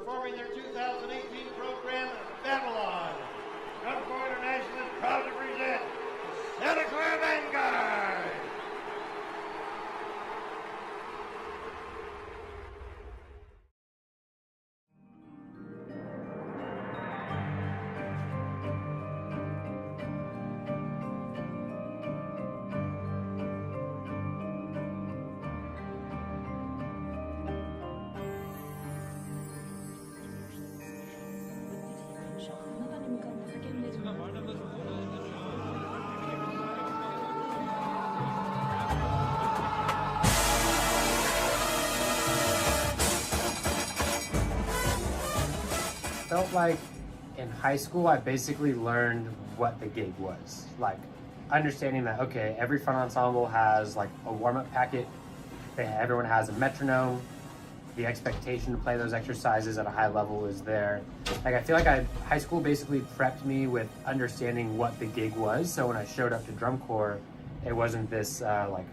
performing their 2018 program, Babylon. Drum Corps International is proud to present the Santa Clara Vanguard. Felt like in high school, I basically learned what the gig was. Like understanding that, okay, every front ensemble has like a warm-up packet. Everyone has a metronome. The expectation to play those exercises at a high level is there. Like I feel like high school basically prepped me with understanding what the gig was. So when I showed up to drum corps, it wasn't this like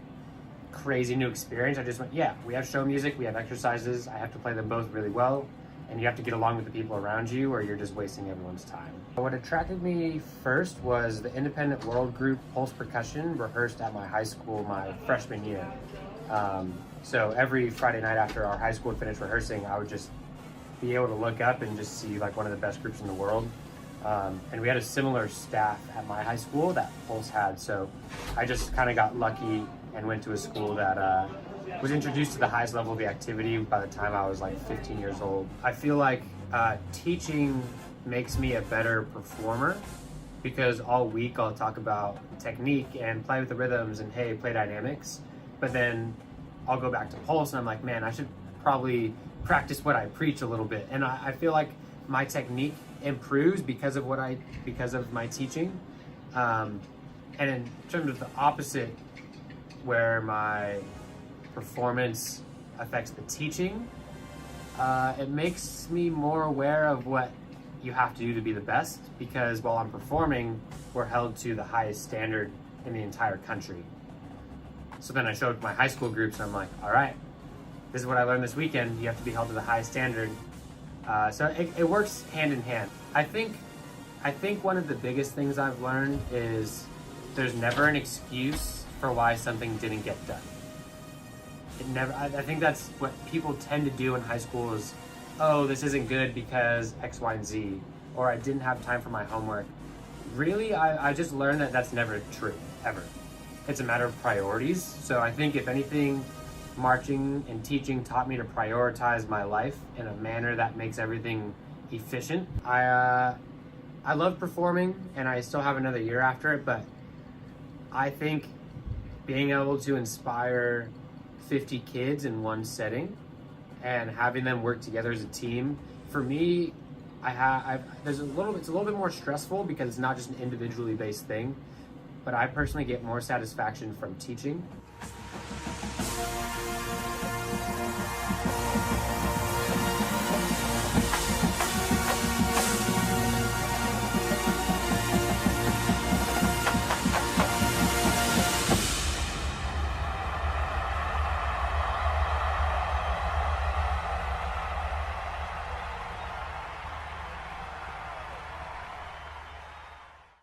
crazy new experience. I just went, yeah, we have show music, we have exercises. I have to play them both really well. And you have to get along with the people around you or you're just wasting everyone's time. What attracted me first was the independent world group Pulse Percussion rehearsed at my high school my freshman year. So every Friday night after our high school would finish rehearsing, I would just be able to look up and just see like one of the best groups in the world. And we had a similar staff at my high school that Pulse had. So I just kind of got lucky and went to a school that was introduced to the highest level of the activity by the time I was like 15 years old. I feel like teaching makes me a better performer because all week I'll talk about technique and play with the rhythms and hey, play dynamics. But then I'll go back to Pulse and I'm like, man, I should probably practice what I preach a little bit. And I feel like my technique improves because of my teaching. And in terms of the opposite, where my performance affects the teaching, it makes me more aware of what you have to do to be the best, because while I'm performing, we're held to the highest standard in the entire country. So then I showed my high school groups and I'm like, all right, this is what I learned this weekend. You have to be held to the highest standard. So it works hand in hand. I think one of the biggest things I've learned is there's never an excuse for why something didn't get done. I think that's what people tend to do in high school is, oh, this isn't good because X, Y, and Z, or I didn't have time for my homework. Really, I just learned that that's never true, ever. It's a matter of priorities. So I think if anything, marching and teaching taught me to prioritize my life in a manner that makes everything efficient. I love performing and I still have another year after it, but I think being able to inspire 50 kids in one setting and having them work together as a team, for me, it's a little bit more stressful because it's not just an individually based thing, but I personally get more satisfaction from teaching.